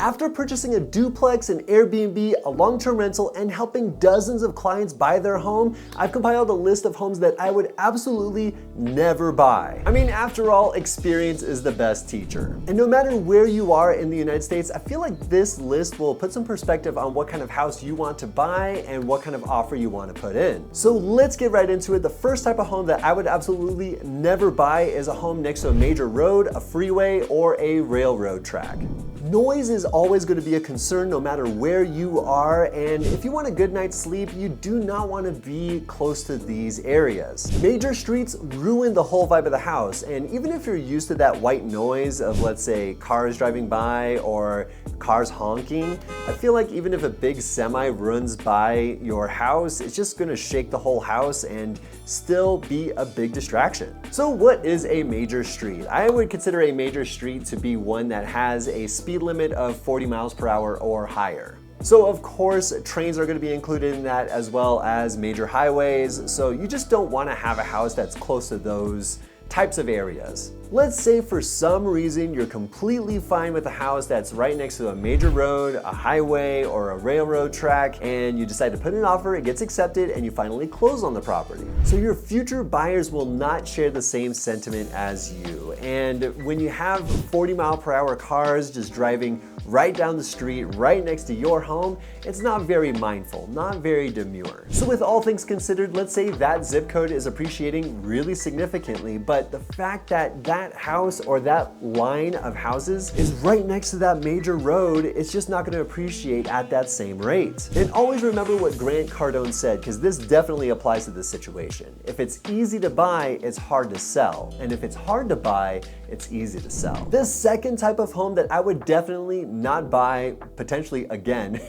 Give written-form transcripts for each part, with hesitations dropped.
After purchasing a duplex, an Airbnb, a long-term rental, and helping dozens of clients buy their home, I've compiled a list of homes that I would absolutely never buy. I mean, after all, experience is the best teacher. And no matter where you are in the United States, I feel like this list will put some perspective on what kind of house you want to buy and what kind of offer you want to put in. So let's get right into it. The first type of home that I would absolutely never buy is a home next to a major road, a freeway, or a railroad track. Noise is always going to be a concern no matter where you are, and if you want a good night's sleep, you do not want to be close to these areas. Major streets ruin the whole vibe of the house, and even if you're used to that white noise of, let's say, cars driving by or cars honking, I feel like even if a big semi runs by your house, it's just going to shake the whole house and still be a big distraction. So what is a major street? I would consider a major street to be one that has a speed limit of 40 miles per hour or higher. So of course, trains are going to be included in that, as well as major highways. So you just don't want to have a house that's close to those types of areas. Let's say for some reason you're completely fine with a house that's right next to a major road, a highway, or a railroad track, and you decide to put in an offer, it gets accepted, and you finally close on the property. So your future buyers will not share the same sentiment as you. And when you have 40-mile-per-hour cars just driving right down the street, right next to your home, it's not very mindful, not very demure. So with all things considered, let's say that zip code is appreciating really significantly, but the fact that that house or that line of houses is right next to that major road, it's just not going to appreciate at that same rate. And always remember what Grant Cardone said, because this definitely applies to this situation. If it's easy to buy, it's hard to sell. And if it's hard to buy, it's easy to sell. The second type of home that I would definitely not buy, potentially again,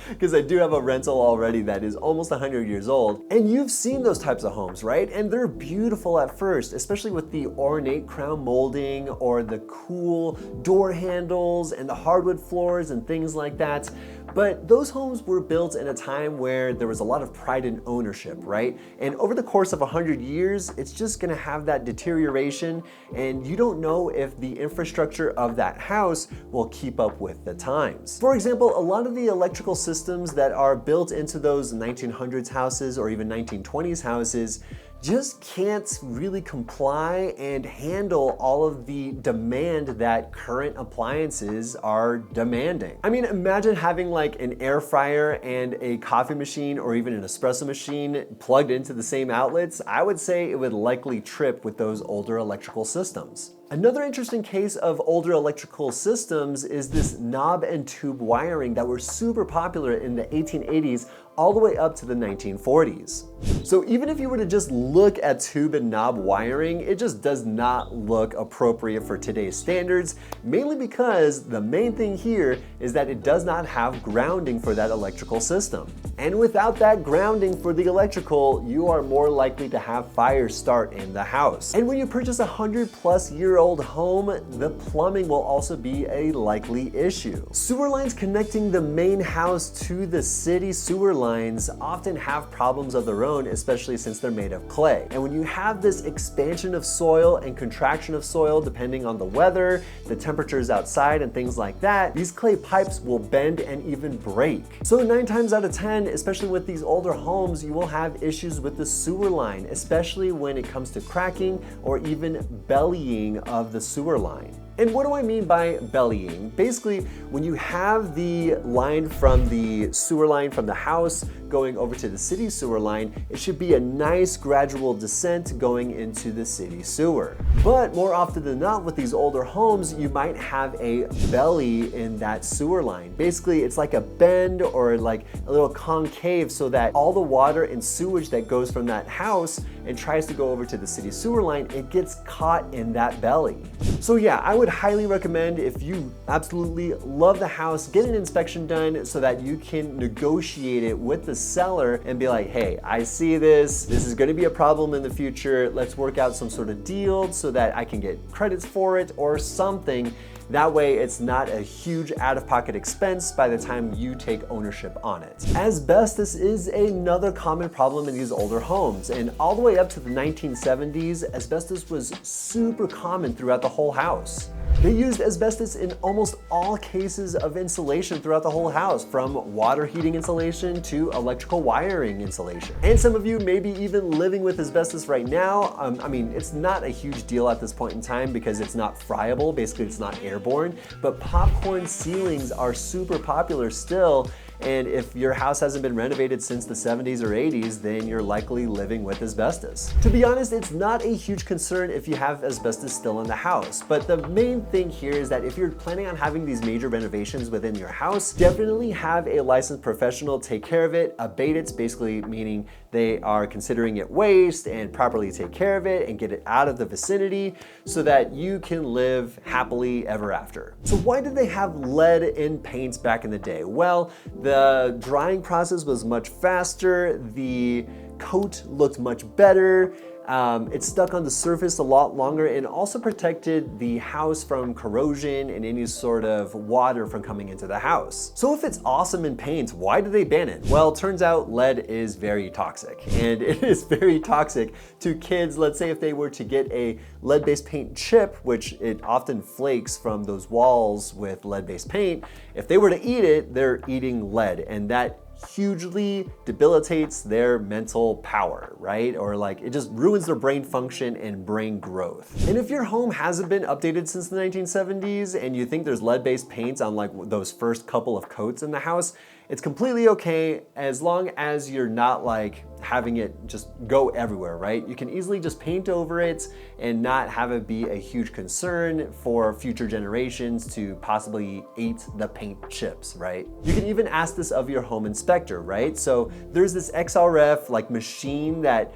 because I do have a rental already that is almost 100 years old. And you've seen those types of homes, right? And they're beautiful at first, especially with the ornate crown molding or the cool door handles and the hardwood floors and things like that. But those homes were built in a time where there was a lot of pride in ownership, right? And over the course of 100 years, it's just gonna have that deterioration, and you don't know if the infrastructure of that house will keep up with the times. For example, a lot of the electrical systems that are built into those 1900s houses or even 1920s houses just can't really comply and handle all of the demand that current appliances are demanding. I mean, imagine having like an air fryer and a coffee machine or even an espresso machine plugged into the same outlets. I would say it would likely trip with those older electrical systems. Another interesting case of older electrical systems is this knob and tube wiring that were super popular in the 1880s all the way up to the 1940s. So even if you were to just look at tube and knob wiring, it just does not look appropriate for today's standards, mainly because the main thing here is that it does not have grounding for that electrical system. And without that grounding for the electrical, you are more likely to have fires start in the house. And when you purchase a 100-plus-year-old home, the plumbing will also be a likely issue. Sewer lines connecting the main house to the city sewer lines often have problems of their own, especially since they're made of clay. And when you have this expansion of soil and contraction of soil depending on the weather, the temperatures outside, and things like that, these clay pipes will bend and even break. So 9 times out of 10, especially with these older homes, you will have issues with the sewer line, especially when it comes to cracking or even bellying of the sewer line. And what do I mean by bellying? Basically, when you have the line from the sewer line from the house going over to the city sewer line, it should be a nice gradual descent going into the city sewer. But more often than not with these older homes, you might have a belly in that sewer line. Basically, it's like a bend or like a little concave so that all the water and sewage that goes from that house and tries to go over to the city sewer line, it gets caught in that belly. So yeah, I would highly recommend, if you absolutely love the house, get an inspection done so that you can negotiate it with the seller and be like, hey, I see this is going to be a problem in the future. Let's work out some sort of deal so that I can get credits for it or something. That way it's not a huge out-of-pocket expense by the time you take ownership on it. Asbestos is another common problem in these older homes, and all the way up to the 1970s, asbestos was super common throughout the whole house. They used asbestos in almost all cases of insulation throughout the whole house, from water heating insulation to electrical wiring insulation. And some of you may be even living with asbestos right now. I mean, it's not a huge deal at this point in time because it's not friable, basically it's not airborne, but popcorn ceilings are super popular still. And if your house hasn't been renovated since the 70s or 80s, then you're likely living with asbestos. To be honest, it's not a huge concern if you have asbestos still in the house, but the main thing here is that if you're planning on having these major renovations within your house, definitely have a licensed professional take care of it, abate it, basically meaning they are considering it waste and properly take care of it and get it out of the vicinity so that you can live happily ever after. So why did they have lead in paints back in the day? Well, the drying process was much faster, the coat looked much better, it stuck on the surface a lot longer, and also protected the house from corrosion and any sort of water from coming into the house. So if it's awesome in paint, why did they ban it? Well, it turns out lead is very toxic, and it is very toxic to kids. Let's say if they were to get a lead-based paint chip, which it often flakes from those walls with lead-based paint, if they were to eat it, they're eating lead, and that hugely debilitates their mental power, right? Or like it just ruins their brain function and brain growth. And if your home hasn't been updated since the 1970s and you think there's lead-based paints on like those first couple of coats in the house, it's completely okay as long as you're not like having it just go everywhere, right? You can easily just paint over it and not have it be a huge concern for future generations to possibly eat the paint chips, right? You can even ask this of your home inspector, right? So there's this XRF like machine that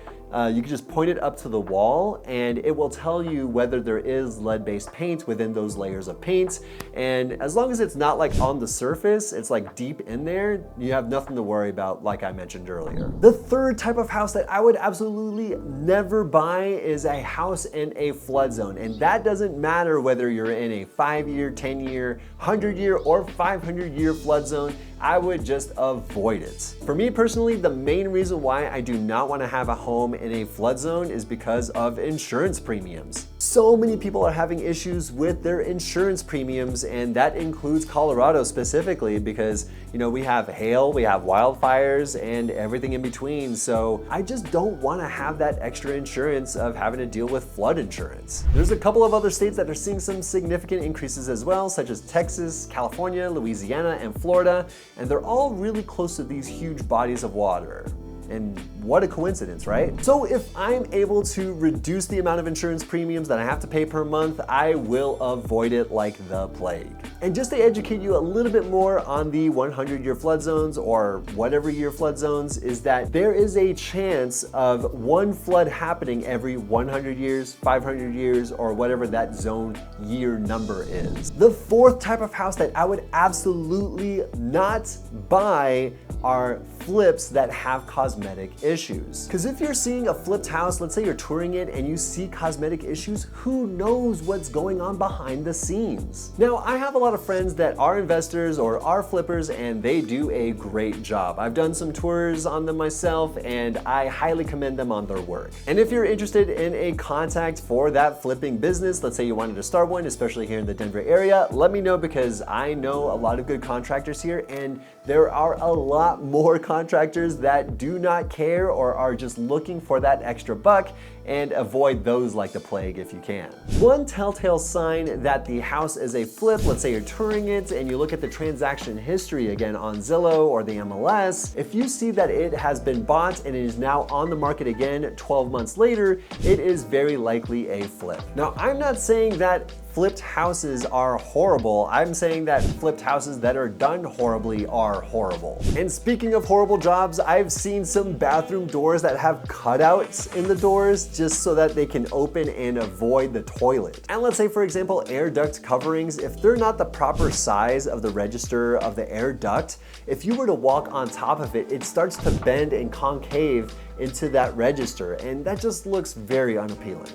you can just point it up to the wall and it will tell you whether there is lead-based paint within those layers of paint. And as long as it's not like on the surface, it's like deep in there, you have nothing to worry about, like I mentioned earlier. The third type of house that I would absolutely never buy is a house in a flood zone. And that doesn't matter whether you're in a 5-year, 10-year, 100-year, or 500-year flood zone. I would just avoid it. For me personally, the main reason why I do not want to have a home in a flood zone is because of insurance premiums. So many people are having issues with their insurance premiums, and that includes Colorado specifically because, you know, we have hail, we have wildfires, and everything in between. So I just don't want to have that extra insurance of having to deal with flood insurance. There's a couple of other states that are seeing some significant increases as well, such as Texas, California, Louisiana, and Florida, and they're all really close to these huge bodies of water. And what a coincidence, right? So if I'm able to reduce the amount of insurance premiums that I have to pay per month, I will avoid it like the plague. And just to educate you a little bit more on the 100-year flood zones or whatever year flood zones, is that there is a chance of one flood happening every 100 years, 500 years, or whatever that zone year number is. The fourth type of house that I would absolutely not buy are flips that have cosmetic issues. Because if you're seeing a flipped house, let's say you're touring it and you see cosmetic issues, who knows what's going on behind the scenes? Now, I have a lot of friends that are investors or are flippers, and they do a great job. I've done some tours on them myself, and I highly commend them on their work. And if you're interested in a contact for that flipping business, let's say you wanted to start one, especially here in the Denver area, let me know, because I know a lot of good contractors here, and there are a lot more contractors that do not care or are just looking for that extra buck, and avoid those like the plague if you can. One telltale sign that the house is a flip, let's say you're touring it and you look at the transaction history again on Zillow or the MLS, if you see that it has been bought and it is now on the market again 12 months later, it is very likely a flip. Now, I'm not saying that flipped houses are horrible. I'm saying that flipped houses that are done horribly are horrible. And speaking of horrible jobs, I've seen some bathroom doors that have cutouts in the doors just so that they can open and avoid the toilet. And let's say, for example, air duct coverings, if they're not the proper size of the register of the air duct, if you were to walk on top of it, it starts to bend and concave into that register, and that just looks very unappealing.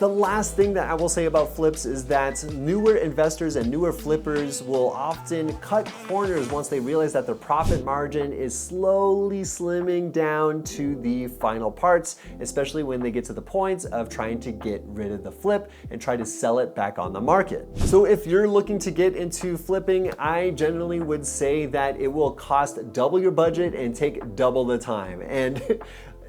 The last thing that I will say about flips is that newer investors and newer flippers will often cut corners once they realize that their profit margin is slowly slimming down to the final parts, especially when they get to the point of trying to get rid of the flip and try to sell it back on the market. So if you're looking to get into flipping, I generally would say that it will cost double your budget and take double the time. And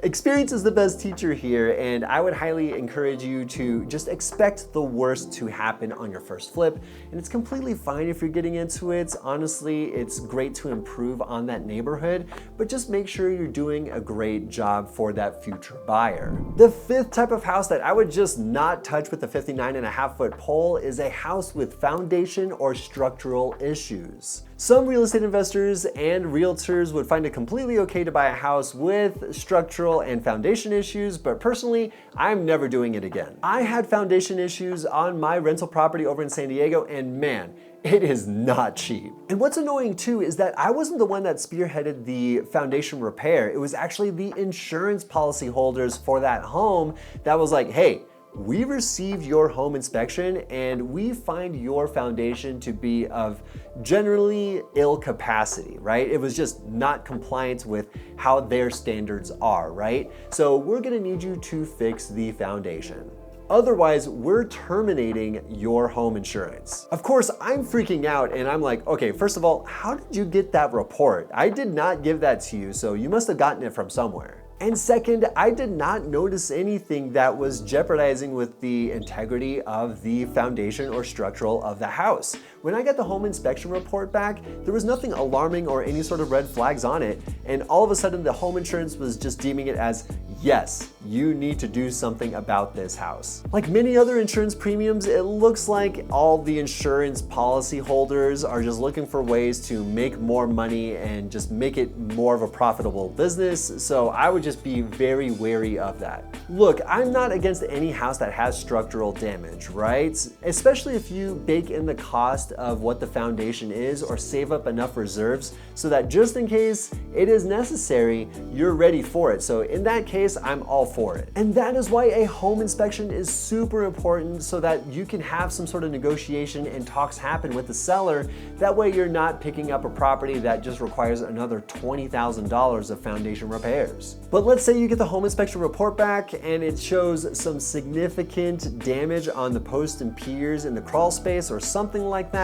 experience is the best teacher here, and I would highly encourage you to just expect the worst to happen on your first flip, and it's completely fine if you're getting into it. Honestly, it's great to improve on that neighborhood, but just make sure you're doing a great job for that future buyer. The fifth type of house that I would just not touch with a 59.5-foot pole is a house with foundation or structural issues. Some real estate investors and realtors would find it completely okay to buy a house with structural and foundation issues, but personally, I'm never doing it again. I had foundation issues on my rental property over in San Diego, and man, it is not cheap. And what's annoying too is that I wasn't the one that spearheaded the foundation repair. It was actually the insurance policy holders for that home that was like, hey, we received your home inspection and we find your foundation to be of generally ill capacity, right? It was just not compliant with how their standards are, right? So we're gonna need you to fix the foundation. Otherwise, we're terminating your home insurance. Of course, I'm freaking out and I'm like, okay, first of all, how did you get that report? I did not give that to you, so you must have gotten it from somewhere. And second, I did not notice anything that was jeopardizing with the integrity of the foundation or structural of the house. When I got the home inspection report back, there was nothing alarming or any sort of red flags on it. And all of a sudden the home insurance was just deeming it as, yes, you need to do something about this house. Like many other insurance premiums, it looks like all the insurance policy holders are just looking for ways to make more money and just make it more of a profitable business. So I would just be very wary of that. Look, I'm not against any house that has structural damage, right? Especially if you bake in the cost of what the foundation is or save up enough reserves so that just in case it is necessary, you're ready for it. So in that case, I'm all for it. And that is why a home inspection is super important, so that you can have some sort of negotiation and talks happen with the seller. That way you're not picking up a property that just requires another $20,000 of foundation repairs. But let's say you get the home inspection report back and it shows some significant damage on the posts and piers in the crawl space or something like that.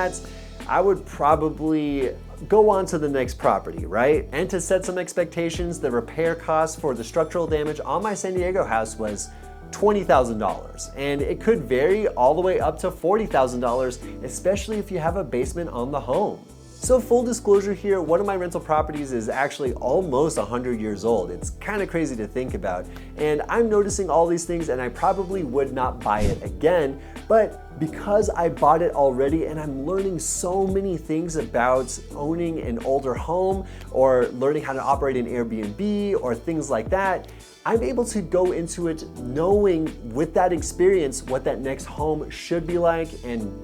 I would probably go on to the next property, right? And to set some expectations, the repair cost for the structural damage on my San Diego house was $20,000, and it could vary all the way up to $40,000, especially if you have a basement on the home. So full disclosure here, one of my rental properties is actually almost 100 years old. It's kind of crazy to think about. And I'm noticing all these things and I probably would not buy it again, but because I bought it already and I'm learning so many things about owning an older home or learning how to operate an Airbnb or things like that, I'm able to go into it knowing with that experience what that next home should be like and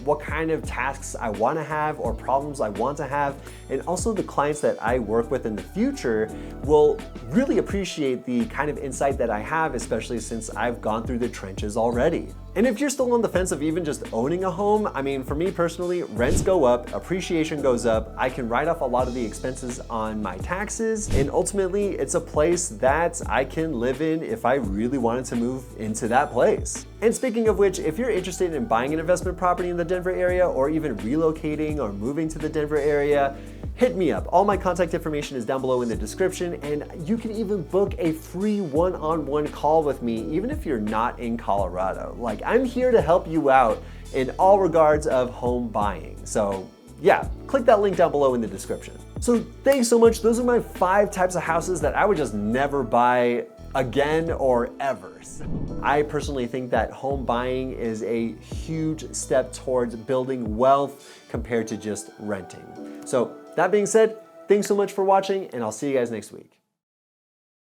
what kind of tasks I want to have or problems I want to have. And also the clients that I work with in the future will really appreciate the kind of insight that I have, especially since I've gone through the trenches already. And if you're still on the fence of even just owning a home, I mean, for me personally, rents go up, appreciation goes up, I can write off a lot of the expenses on my taxes, and ultimately it's a place that I can live in if I really wanted to move into that place. And speaking of which, if you're interested in buying an investment property in the Denver area or even relocating or moving to the Denver area, hit me up. All my contact information is down below in the description, and you can even book a free one-on-one call with me, even if you're not in Colorado. Like, I'm here to help you out in all regards of home buying. So yeah, click that link down below in the description. So thanks so much. Those are my 5 types of houses that I would just never buy again or ever. I personally think that home buying is a huge step towards building wealth compared to just renting. So that being said, thanks so much for watching, and I'll see you guys next week.